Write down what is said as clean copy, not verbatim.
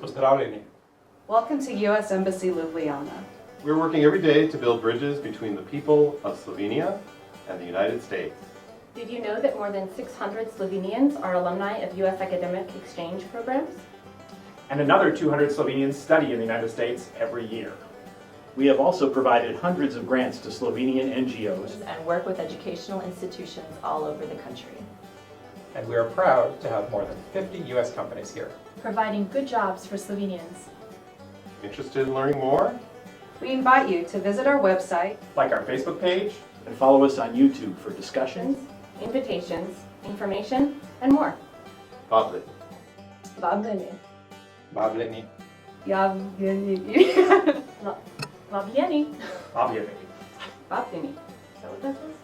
Pozdravljeni. Welcome to U.S. Embassy Ljubljana. We're working every day to build bridges between the people of Slovenia and the United States. Did you know that more than 600 Slovenians are alumni of U.S. academic exchange programs? And another 200 Slovenians study in the United States every year. We have also provided hundreds of grants to Slovenian NGOs and work with educational institutions all over the country. And we are proud to have more than 50 U.S. companies here. Providing good jobs for Slovenians. Interested in learning more? We invite you to visit our website, Like our Facebook page, and follow us on YouTube for discussions, Invitations, information, and more. Pozdravljeni. Pozdravljeni. Pozdravljeni. Pozdravljeni. Pozdravljeni. Pozdravljeni. Is that what that says?